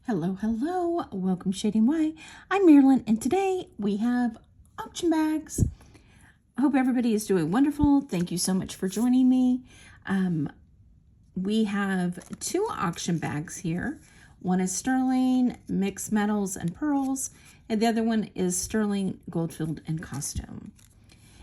Hello, hello. Welcome Shading Y. I'm Marilyn, and today we have auction bags. I hope everybody is doing wonderful. Thank you so much for joining me. We have two auction bags here. One is sterling, mixed metals and pearls, and the other one is sterling, gold-filled, and costume.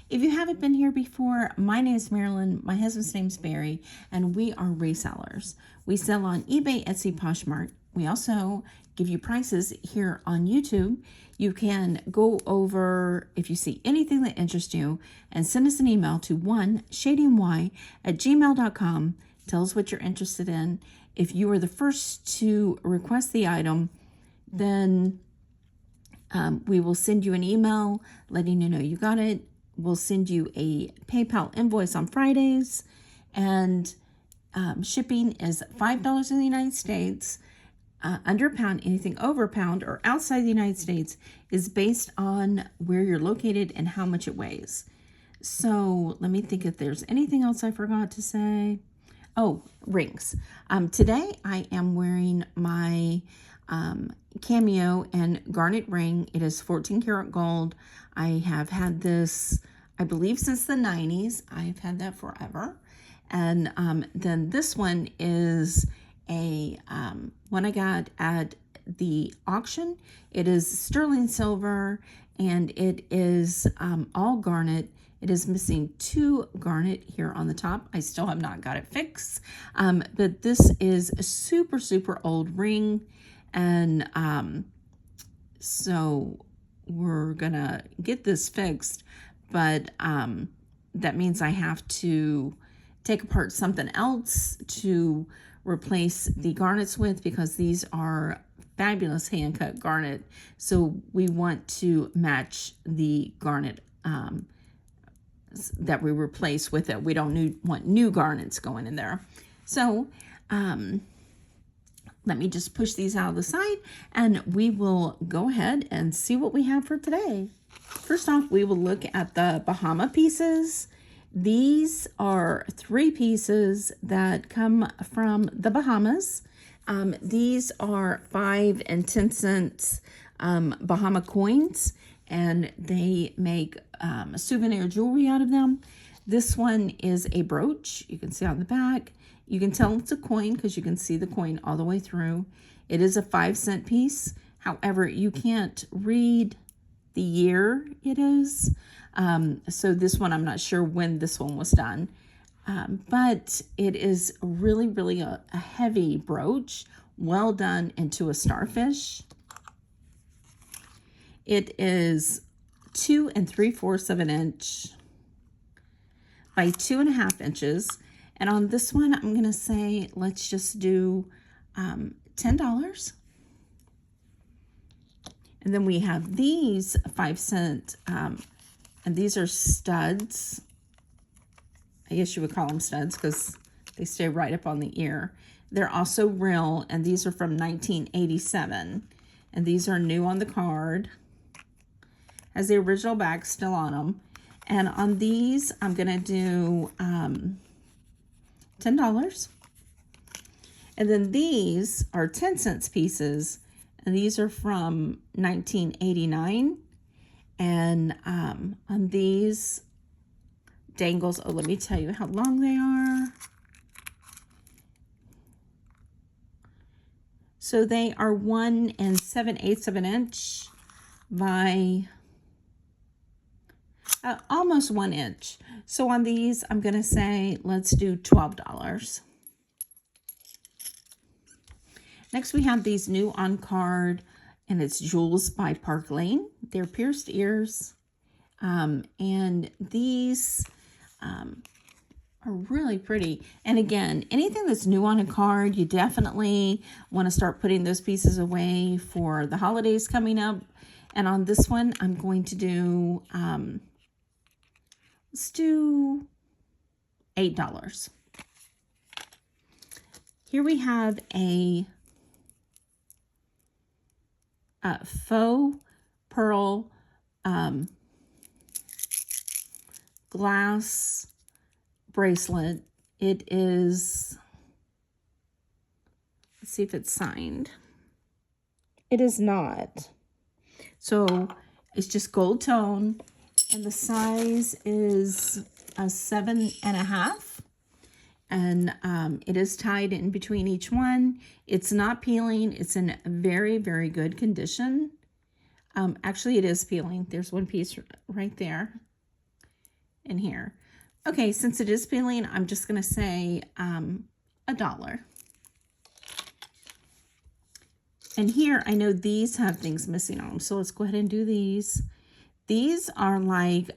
If you haven't been here before, my name is Marilyn, my husband's name's Barry, and we are resellers. We sell on eBay, Etsy, Poshmark. We also give you prices here on YouTube. You can go over, if you see anything that interests you, and send us an email to shadingy@gmail.com. Tell us what you're interested in. If you are the first to request the item, then we will send you an email letting you know you got it. We'll send you a PayPal invoice on Fridays, and shipping is $5 in the United States. Under a pound, anything over a pound or outside the United States is based on where you're located and how much it weighs. So let me think if there's anything else I forgot to say. Oh, rings. Today I am wearing my Cameo and Garnet ring. It is 14 karat gold. I have had this, I believe, since the 90s. I've had that forever. And then this one is a one I got at the auction. It is sterling silver, and it is all garnet. It is missing 2 garnet here on the top. I still have not got it fixed, but this is a super old ring, and so we're gonna get this fixed, but that means I have to take apart something else to replace the garnets with, because these are fabulous hand-cut garnet. So we want to match the garnet that we replace with it. We don't want new garnets going in there. So let me just push these out of the side, and we will go ahead and see what we have for today. First off, we will look at the Bahama pieces. These are 3 pieces that come from the Bahamas. These are 5 and 10 cents Bahama coins, and they make souvenir jewelry out of them. This one is a brooch. You can see on the back. You can tell it's a coin because you can see the coin all the way through. It is a 5-cent piece. However, you can't read the year it is. So this one, I'm not sure when this one was done, but it is really a heavy brooch, well done into a starfish. It is 2 3/4 of an inch by 2.5 inches. And on this one, I'm going to say, let's just do $10. And then we have these 5-cent, and these are studs. I guess you would call them studs because they stay right up on the ear. They're also real, and these are from 1987. And these are new on the card. Has the original bag still on them. And on these, I'm going to do $10. And then these are 10 cents pieces, and these are from 1989. And on these dangles, oh, let me tell you how long they are. So they are 1 7/8 of an inch by almost 1 inch. So on these, I'm going to say, let's do $12. Next, we have these new on card, and it's Jewels by Park Lane. They're pierced ears, and these are really pretty. And again, anything that's new on a card, you definitely want to start putting those pieces away for the holidays coming up. And on this one, I'm going to do, let's do $8. Here we have a faux pearl glass bracelet. It is, let's see if it's signed. it is not. So it's just gold tone, and the size is a 7.5. And it is tied in between each one. It's not peeling. It's in very, very good condition. Actually, it is peeling. There's one piece right there and here. Okay, since it is peeling, I'm just going to say $1. And here, I know these have things missing on them, so let's go ahead and do these. These are like,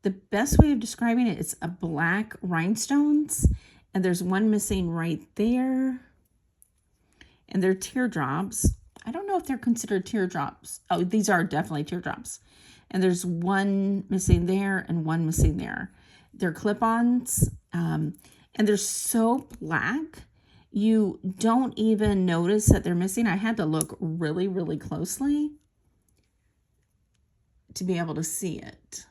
the best way of describing it is a black rhinestones, and there's one missing right there. And they're teardrops. I don't know if they're considered teardrops. Oh, these are definitely teardrops. And there's one missing there and one missing there. They're clip-ons, and they're so black, you don't even notice that they're missing. I had to look really, really closely to be able to see it.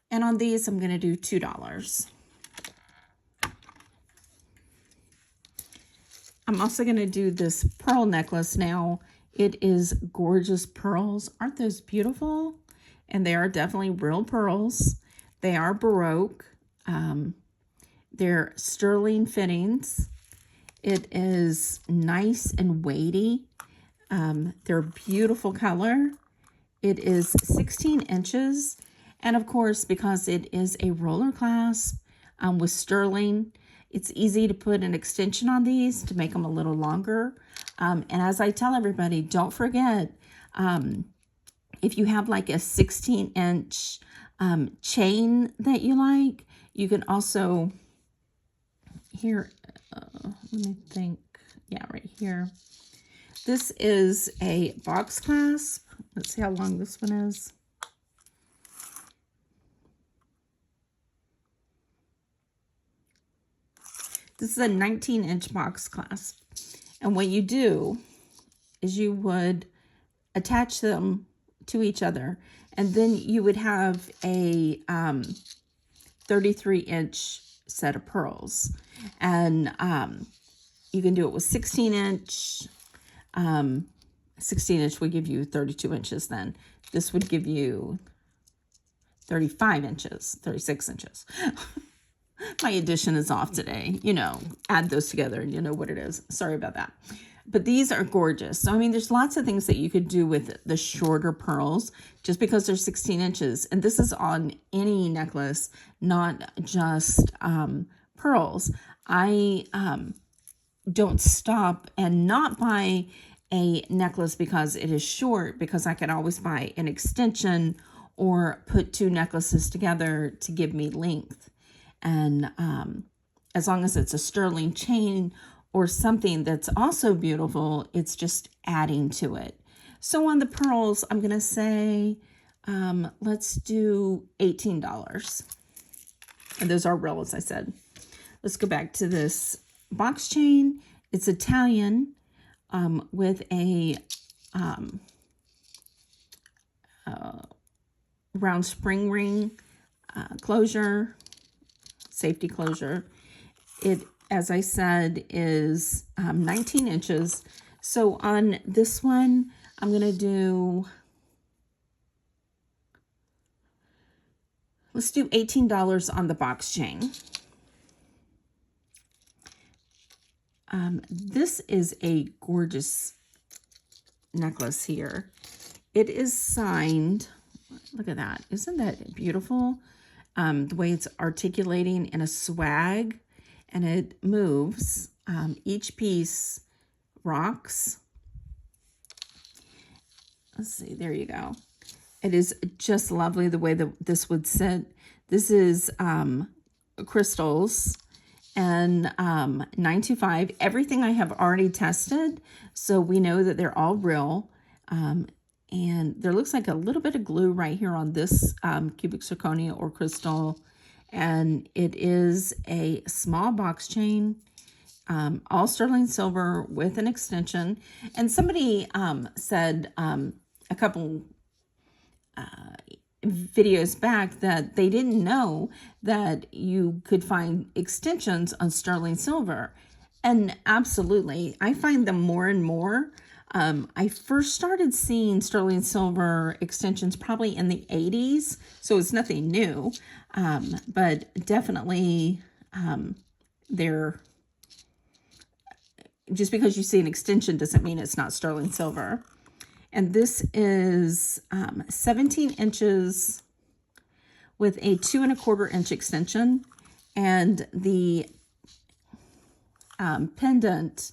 And on these, I'm going to do $2. I'm also going to do this pearl necklace now. It is gorgeous pearls. Aren't those beautiful? And they are definitely real pearls. They are Baroque. They're sterling fittings. It is nice and weighty. They're beautiful color. It is 16 inches. And of course, because it is a roller clasp with sterling, it's easy to put an extension on these to make them a little longer. And as I tell everybody, don't forget, if you have like a 16-inch chain that you like, you can also, here, let me think, yeah, right here. This is a box clasp. Let's see how long this one is. This is a 19-inch box clasp. And what you do is you would attach them to each other. And then you would have a 33-inch set of pearls. And you can do it with 16-inch. 16-inch would give you 32 inches then. This would give you 35 inches, 36 inches. My addition is off today. You know, add those together and you know what it is. Sorry about that. But these are gorgeous. So, I mean, there's lots of things that you could do with the shorter pearls just because they're 16 inches. And this is on any necklace, not just pearls. I don't stop and not buy a necklace because it is short, because I can always buy an extension or put two necklaces together to give me length. And as long as it's a sterling chain or something that's also beautiful, it's just adding to it. So on the pearls, I'm going to say, let's do $18. And those are real, as I said. Let's go back to this box chain. It's Italian with a round spring ring closure. Safety closure. It, as I said, is 19 inches. So on this one, I'm going to do, let's do $18 on the box chain. This is a gorgeous necklace here. It is signed. Look at that. Isn't that beautiful? The way it's articulating in a swag, and it moves. Each piece rocks. Let's see, there you go. It is just lovely the way that this would sit. This is crystals and 925. Everything I have already tested, so we know that they're all real. And there looks like a little bit of glue right here on this cubic zirconia or crystal. And it is a small box chain, all sterling silver with an extension. And somebody said a couple videos back that they didn't know that you could find extensions on sterling silver. And absolutely, I find them more and more. I first started seeing sterling silver extensions probably in the 80s, so it's nothing new, but definitely they're, just because you see an extension doesn't mean it's not sterling silver. And this is 17 inches with a 2 1/4 inch extension, and the pendant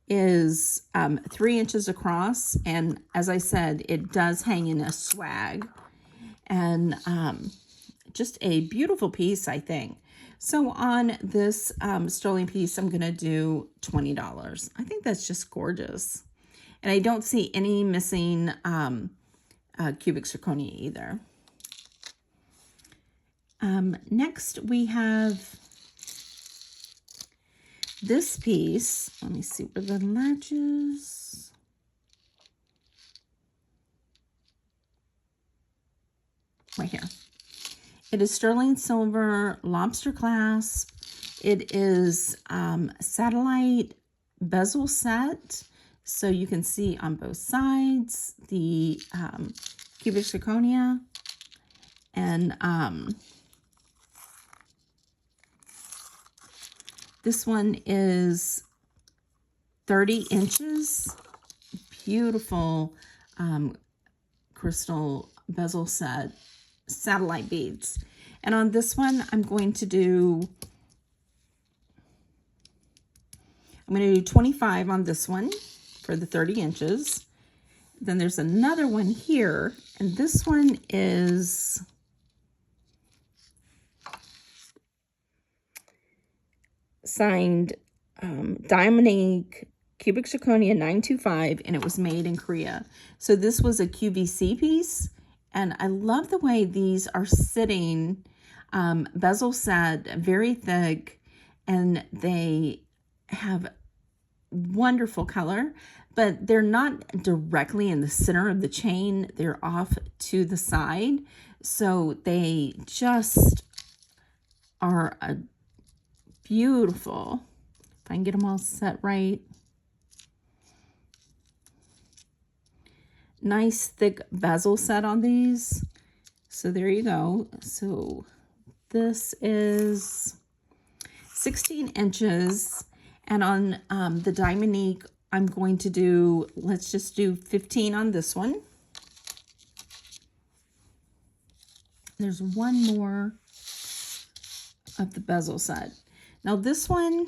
is 3 inches across, and as I said, it does hang in a swag, and just a beautiful piece, I think. So on this sterling piece, I'm gonna do $20. I think that's just gorgeous, and I don't see any missing cubic zirconia either. Next we have this piece. Let me see where the latches. Right here. It is sterling silver lobster clasp. It is satellite bezel set, so you can see on both sides the cubic zirconia, and this one is 30 inches. Beautiful crystal bezel set, satellite beads. And on this one, I'm going to do 25 on this one for the 30 inches. Then there's another one here, and this one is signed Dominique cubic zirconia 925, and it was made in Korea. So this was a QVC piece, and I love the way these are sitting, bezel set, very thick, and they have wonderful color, but they're not directly in the center of the chain. They're off to the side, so they just are a beautiful. If I can get them all set right. Nice thick bezel set on these. So there you go. So this is 16 inches. And on the Dominique, I'm going to do, let's just do 15 on this one. There's one more of the bezel set. Now this one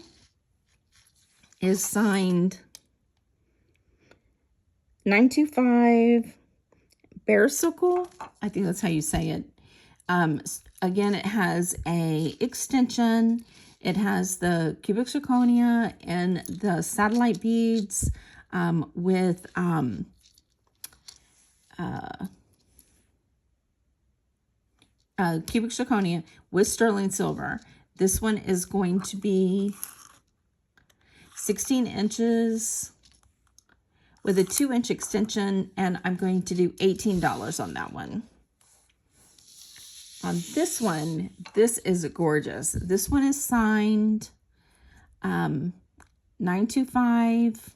is signed 925 Bearsicle. I think that's how you say it. Again, it has a extension. It has the cubic zirconia and the satellite beads with cubic zirconia with sterling silver. This one is going to be 16 inches with a 2-inch extension, and I'm going to do $18 on that one. On this one, this is gorgeous. This one is signed 925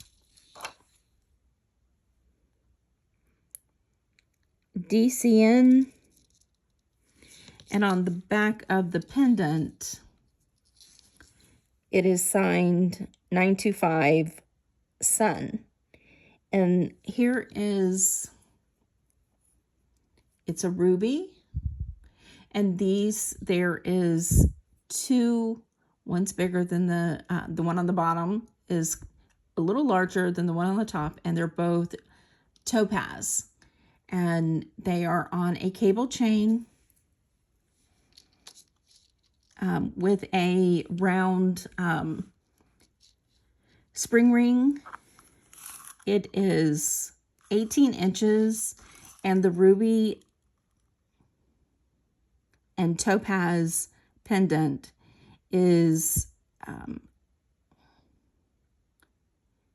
DCN, and on the back of the pendant, it is signed 925 Sun. And here is, it's a ruby. And these, there is two, one's bigger than the one on the bottom is a little larger than the one on the top, and they're both topaz. And they are on a cable chain with a round spring ring. It is 18 inches, and the ruby and topaz pendant is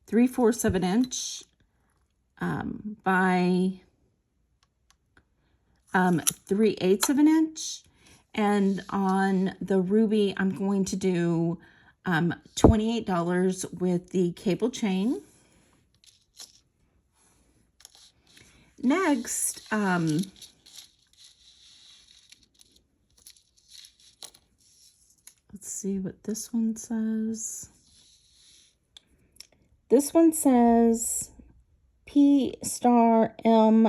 3/4 of an inch by 3/8 of an inch. And on the ruby, I'm going to do $28 with the cable chain. Next, let's see what this one says. This one says P*M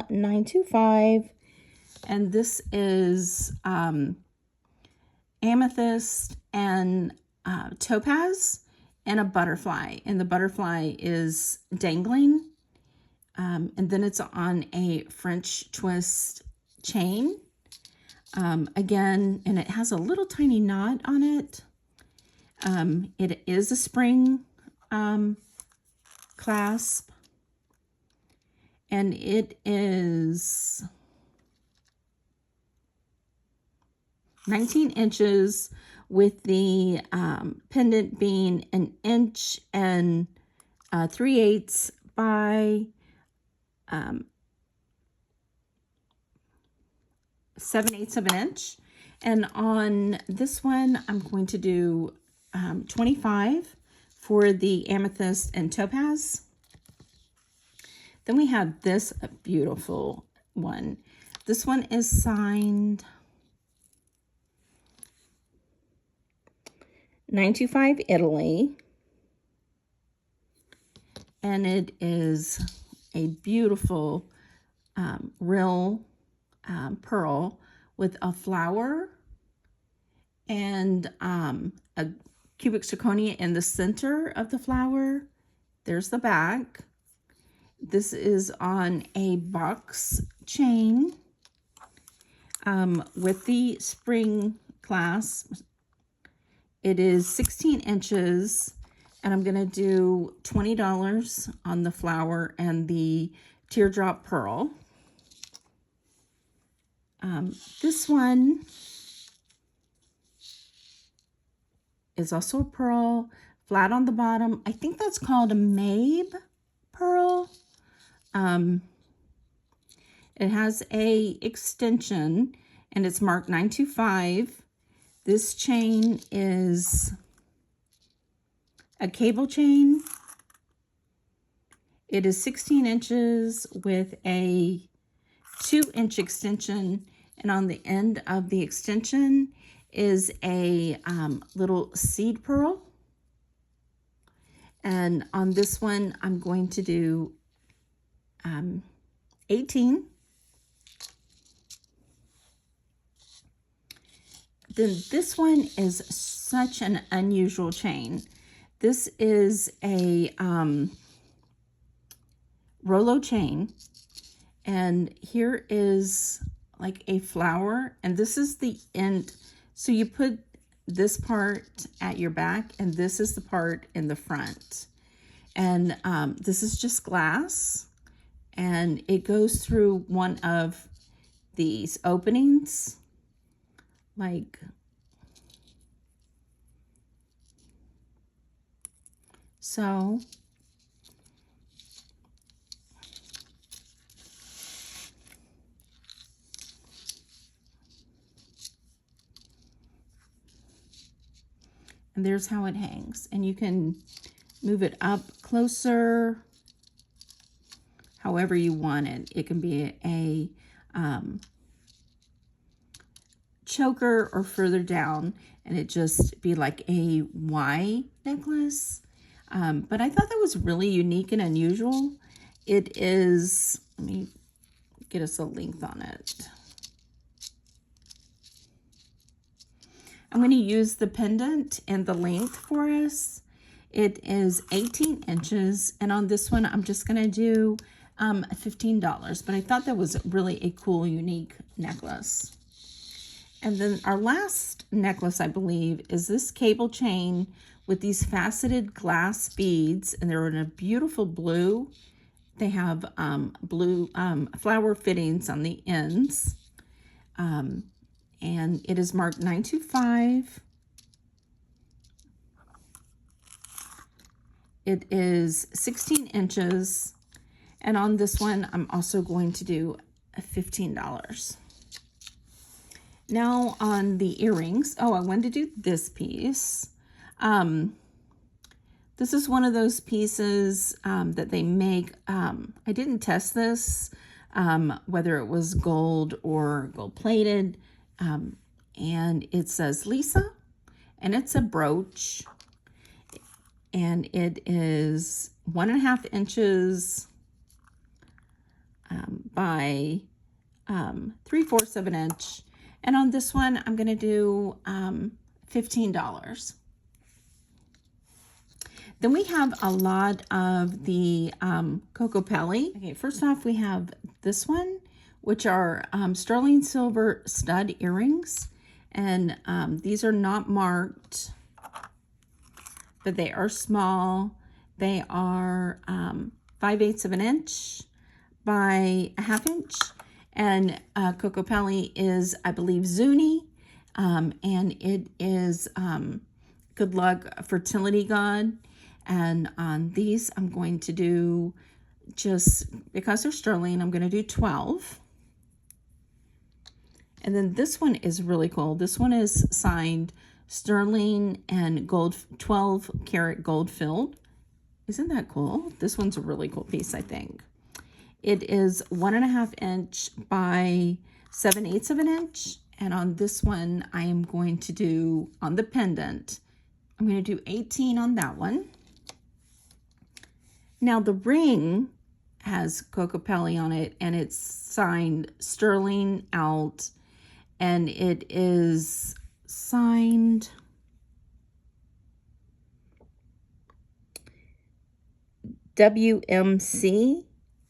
925, and this is amethyst and topaz and a butterfly, and the butterfly is dangling, and then it's on a French twist chain, again, and it has a little tiny knot on it. It is a spring clasp, and it is 19 inches with the pendant being 1 inch and 3/8 by 7/8 of an inch. And on this one, I'm going to do 25 for the amethyst and topaz. Then we have this beautiful one. This one is signed 925 Italy, and it is a beautiful real pearl with a flower and a cubic zirconia in the center of the flower. There's the back. This is on a box chain with the spring clasp. It is 16 inches, and I'm going to do $20 on the flower and the teardrop pearl. This one is also a pearl, flat on the bottom. I think that's called a Mabe pearl. It has a extension, and it's marked 925. This chain is a cable chain. It is 16 inches with a 2-inch extension, and on the end of the extension is a little seed pearl. And on this one, I'm going to do 18. Then this one is such an unusual chain. This is a Rolo chain, and here is like a flower, and this is the end. So you put this part at your back, and this is the part in the front. And this is just glass, and it goes through one of these openings, like so. And there's how it hangs, and you can move it up closer however you want it. It can be a choker or further down, and it just be like a Y necklace. But I thought that was really unique and unusual. It is, let me get us a length on it. I'm going to use the pendant and the length for us. It is 18 inches, and on this one, I'm just going to do $15. But I thought that was really a cool, unique necklace. And then our last necklace, I believe, is this cable chain with these faceted glass beads, and they're in a beautiful blue. They have blue flower fittings on the ends. And it is marked 925. It is 16 inches. And on this one, I'm also going to do $15. Now on the earrings, oh, I wanted to do this piece. This is one of those pieces that they make. I didn't test this, whether it was gold or gold plated. And it says Lisa, and it's a brooch. And it is 1.5 inches by 3/4 of an inch. And on this one, I'm going to do $15. Then we have a lot of the Kokopelli. Okay, first off, we have this one, which are sterling silver stud earrings. And these are not marked, but they are small. They are 5/8 of an inch by 1/2 inch. And Kokopelli is, I believe, Zuni. And it is good luck, fertility god. And on these, I'm going to do, just because they're sterling, I'm going to do 12. And then this one is really cool. This one is signed sterling and gold, 12 karat gold filled. Isn't that cool? This one's a really cool piece, I think. It is 1.5 inch by 7/8 of an inch. And on this one, I am going to do, on the pendant, I'm going to do 18 on that one. Now the ring has Kokopelli on it, and it's signed sterling out, and it is signed WMC,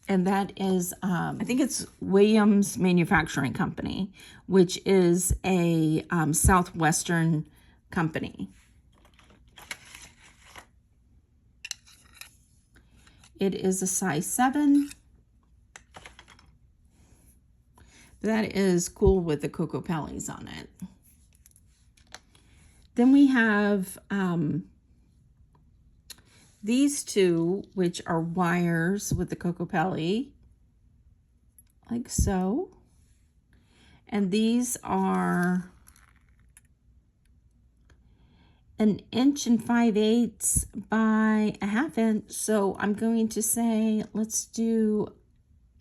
and that is, I think it's Williams Manufacturing Company, which is a Southwestern company. It is a size 7. That is cool with the Kokopellis on it. Then we have these two, which are wires with the Kokopelli, like so. And these are 1 inch and 5/8 by 1/2 inch. So I'm going to say, let's do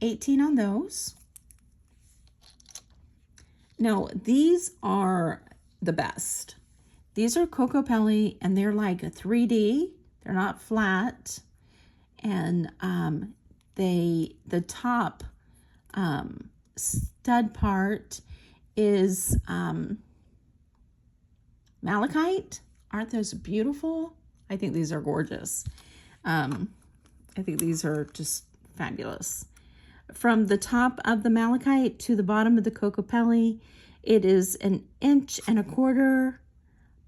18 on those. Now, these are the best. These are Kokopelli, and they're like a 3D. They're not flat. And the top stud part is malachite. Aren't those beautiful? I think these are gorgeous. I think these are just fabulous. From the top of the malachite to the bottom of the Kokopelli, it is 1.25 inches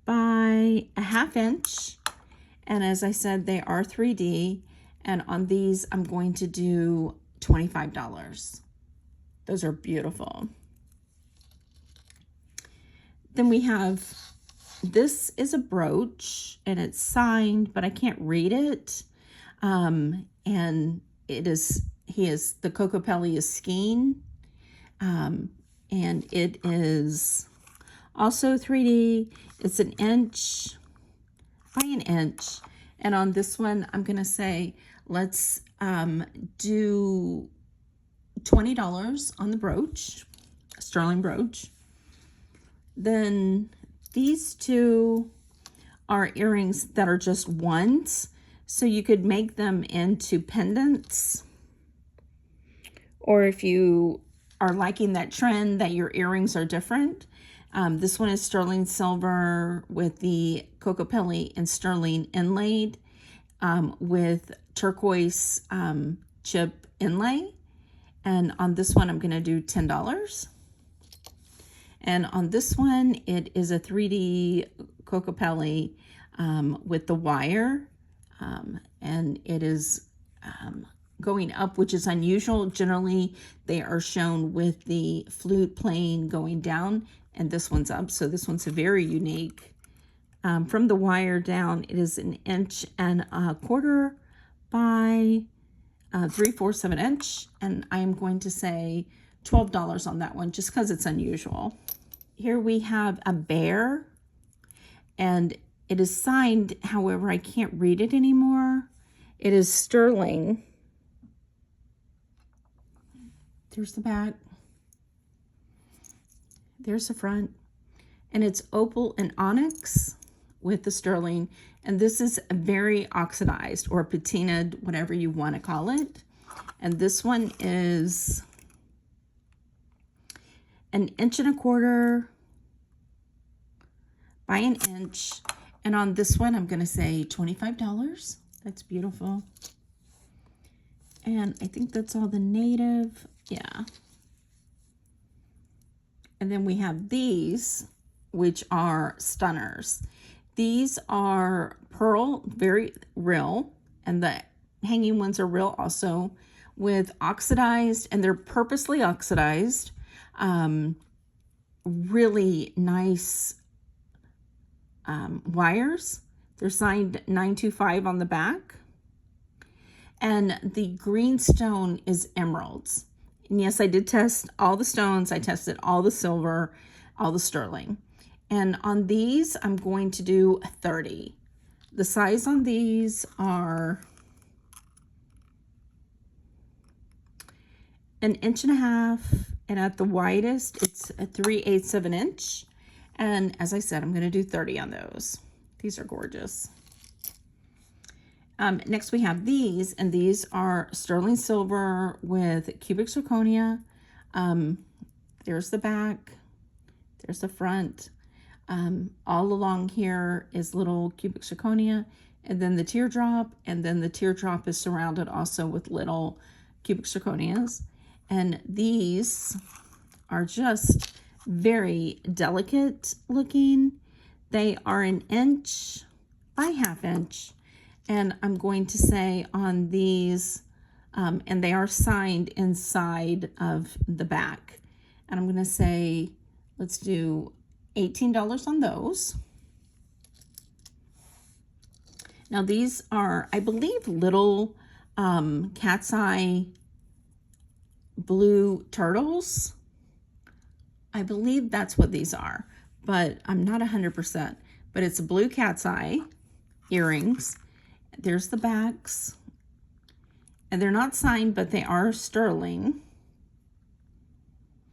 by 1/2 inch. And as I said, they are 3D. And on these, I'm going to do $25. Those are beautiful. Then we have, this is a brooch, and it's signed, but I can't read it. And it is, the Kokopelli is skiing. And it is also 3D. It's 1 inch by 1 inch. And on this one, I'm going to say, let's do $20 on the brooch, sterling brooch. Then these two are earrings that are just ones. So you could make them into pendants. Or if you are liking that trend that your earrings are different, this one is sterling silver with the Kokopelli and sterling inlaid with turquoise chip inlay. And on this one, I'm going to do $10. And on this one, it is a 3D Kokopelli with the wire. And it is going up, which is unusual. Generally, they are shown with the flute playing going down, and this one's up. So this one's very unique. From the wire down, it is 1.25 inches by 3/4 of an inch. And I am going to say $12 on that one, just because it's unusual. Here we have a bear, and It is signed, however, I can't read it anymore. It is sterling. There's the back. There's the front. And it's opal and onyx with the sterling. And this is very oxidized or patinaed, whatever you want to call it. And this one is 1.25 inches by 1 inch. And on this one, I'm going to say $25. That's beautiful. And I think that's all the native. Yeah. And then we have these, which are stunners. These are pearl, very real, and the hanging ones are real also, with oxidized, and they're purposely oxidized. Really nice wires. They're signed 925 on the back. And the green stone is emeralds. And yes, I did test all the stones. I tested all the silver, all the sterling. And on these, I'm going to do 30. The size on these are 1.5 inches, and at the widest, it's 3/8 of an inch. And as I said, I'm going to do 30 on those. These are gorgeous. Next, we have these, and these are sterling silver with cubic zirconia. There's the back. There's the front. All along here is little cubic zirconia, and then the teardrop, and then the teardrop is surrounded also with little cubic zirconias. And these are just very delicate looking. They are 1 inch by 1/2 inch. And I'm going to say on these, and they are signed inside of the back. And I'm going to say, let's do $18 on those. Now these are, I believe, little cat's eye blue turtles. I believe that's what these are, but I'm not 100%. But it's a blue cat's eye earrings. There's the backs. And they're not signed, but they are sterling.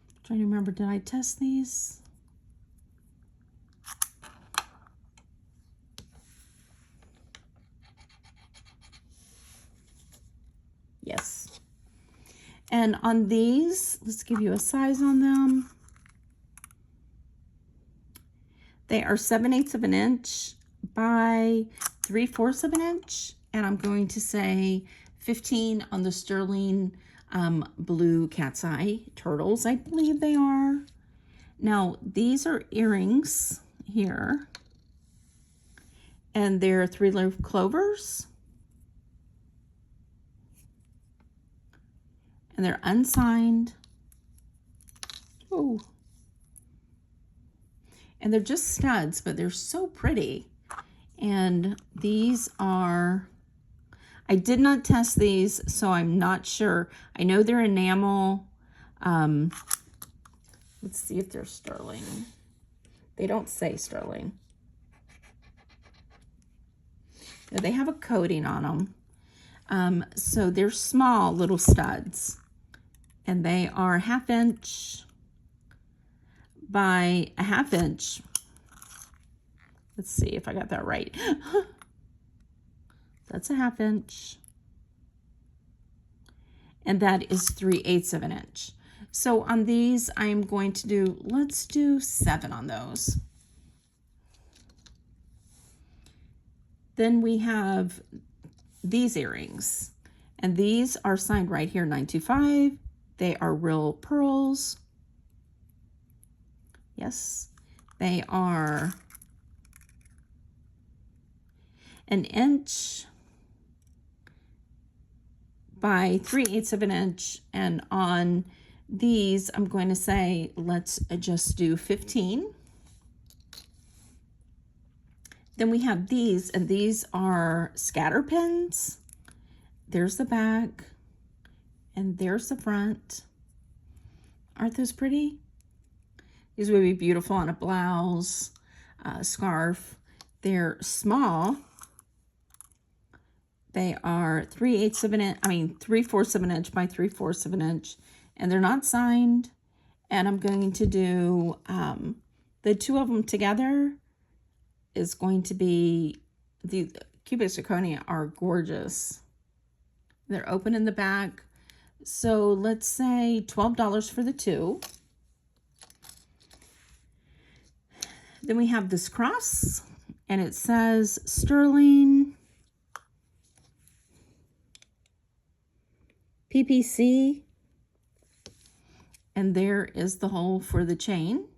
I'm trying to remember, did I test these? Yes. And on these, let's give you a size on them. They are 7/8 of an inch by 3/4 of an inch. And I'm going to say 15 on the sterling blue cat's eye turtles, I believe they are. Now, these are earrings here. And they're 3-leaf clovers. And they're unsigned. Oh. And they're just studs, but they're so pretty. And these are, I did not test these, so I'm not sure. I know they're enamel. Let's see if they're sterling. They don't say sterling. Now, they have a coating on them. So they're small little studs. And they are 1/2 inch by 1/2 inch. Let's see if I got that right. That's 1/2 inch. And that is 3/8 of an inch. So on these, I'm going to do, let's do 7 on those. Then we have these earrings. And these are signed right here, 925. They are real pearls. Yes, they are 1 inch by 3/8 of an inch. And on these, I'm going to say, let's just do 15. Then we have these, and these are scatter pins. There's the back. And there's the front. Aren't those pretty? These would be beautiful on a blouse, scarf. They're small. They are 3/8 of an inch, 3/4 of an inch by 3/4 of an inch, and they're not signed. And I'm going to do the two of them together is going to be, the cubic zirconia are gorgeous. They're open in the back. So let's say $12 for the two. Then we have this cross, and it says sterling PPC, and there is the hole for the chain.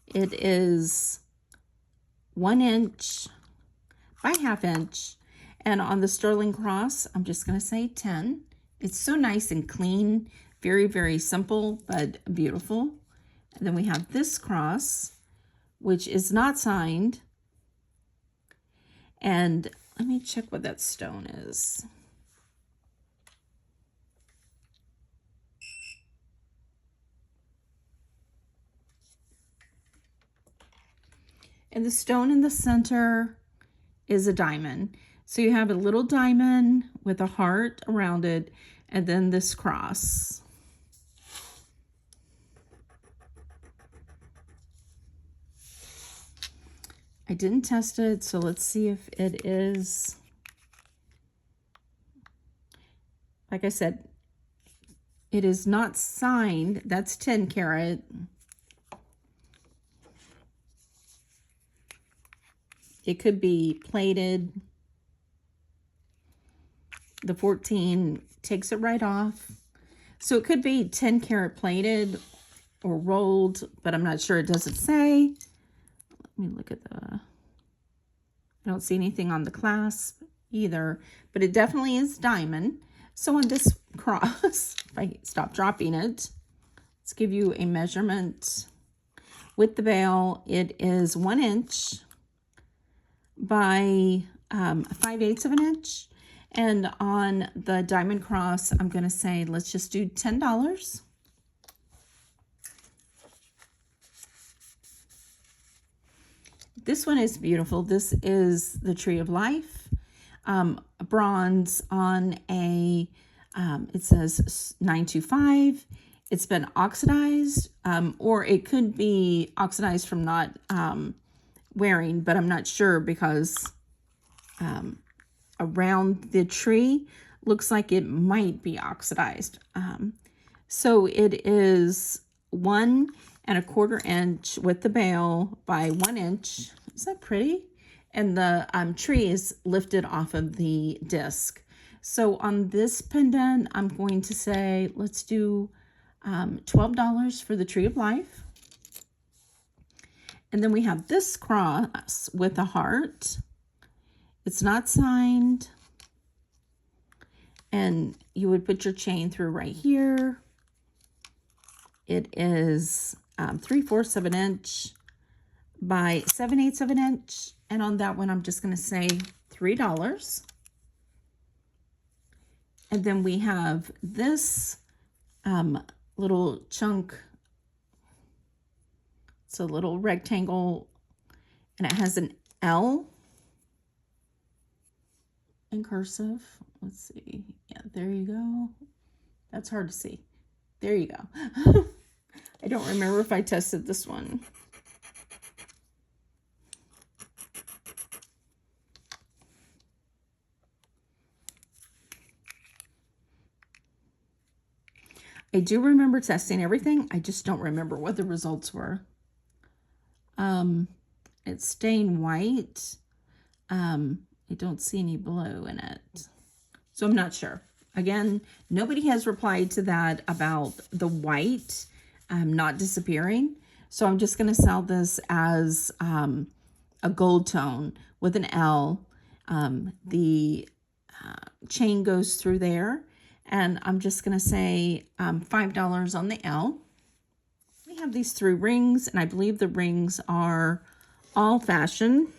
It is 1 inch by 1/2 inch, and on the sterling cross, I'm just going to say 10. It's so nice and clean, very, very simple, but beautiful. And then we have this cross, which is not signed. And let me check what that stone is. And the stone in the center is a diamond. So you have a little diamond with a heart around it, and then this cross. I didn't test it, so let's see if it is. Like I said, it is not signed. That's 10 karat. It could be plated. The 14 takes it right off. So it could be 10 karat plated or rolled, but I'm not sure. It doesn't say. Let me look at I don't see anything on the clasp either, but it definitely is diamond. So on this cross, if I stop dropping it, let's give you a measurement. With the bail, it is 1 inch by 5/8 of an inch. And on the diamond cross, I'm going to say, let's just do $10. This one is beautiful. This is the Tree of Life. Bronze on a, it says 925. It's been oxidized, or it could be oxidized from not wearing, but I'm not sure because around the tree looks like it might be oxidized. So it is 1 1/4 inch with the bail by 1 inch. Is that pretty? And the tree is lifted off of the disc. So on this pendant, I'm going to say, let's do $12 for the Tree of Life. And then we have this cross with a heart. It's not signed. And you would put your chain through right here. It is 3/4 of an inch by 7/8 of an inch. And on that one, I'm just going to say $3. And then we have this little chunk. It's a little rectangle, and it has an L in cursive. Let's see. Yeah, there you go. That's hard to see. There you go. I don't remember if I tested this one. I do remember testing everything. I just don't remember what the results were. It's stained white. I don't see any blue in it. So I'm not sure. Again, nobody has replied to that about the white not disappearing. So I'm just going to sell this as a gold tone with an L. The chain goes through there. And I'm just going to say $5 on the L. We have these 3 rings, and I believe the rings are all fashion.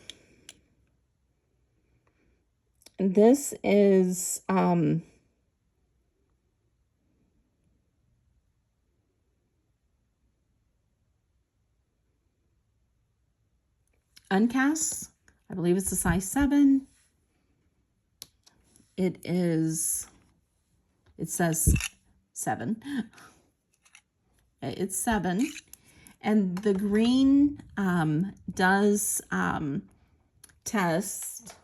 And this is uncast. I believe it's a size 7. It says 7. It's 7. And the green does test.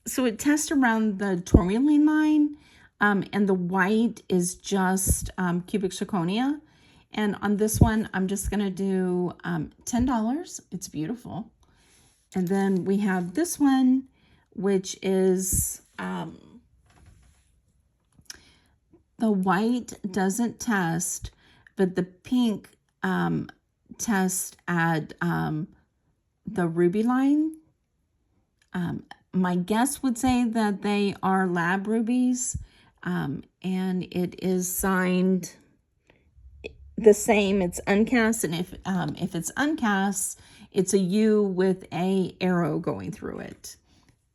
So it tests around the tourmaline line, and the white is just cubic zirconia. And on this one, I'm just going to do $10. It's beautiful. And then we have this one, which is the white doesn't test, but the pink tests at the ruby line. My guess would say that they are lab rubies, and it is signed the same. It's uncast, and if it's uncast, it's a U with a arrow going through it.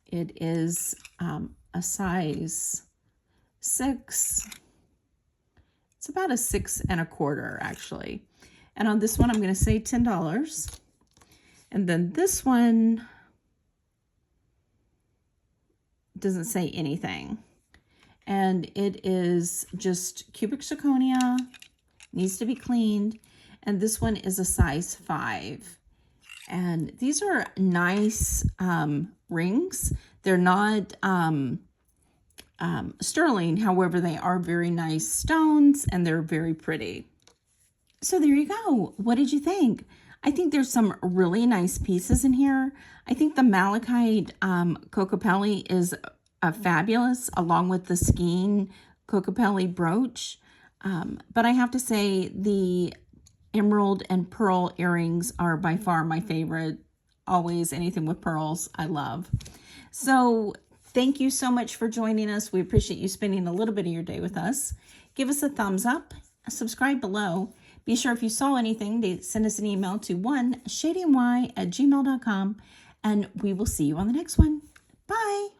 It is a size 6. It's about a 6 1/4 actually. And on this one, I'm going to say $10. And then this one doesn't say anything. And it is just cubic zirconia, needs to be cleaned. And this one is a size 5. And these are nice rings. They're not sterling, however, they are very nice stones and they're very pretty. So there you go. What did you think? I think there's some really nice pieces in here. I think the malachite Kokopelli is fabulous, along with the skein Kokopelli brooch. But I have to say the emerald and pearl earrings are by far my favorite. Always anything with pearls, I love. So thank you so much for joining us. We appreciate you spending a little bit of your day with us. Give us a thumbs up, subscribe below. Be sure if you saw anything to send us an email to shadynY@gmail.com, and we will see you on the next one. Bye.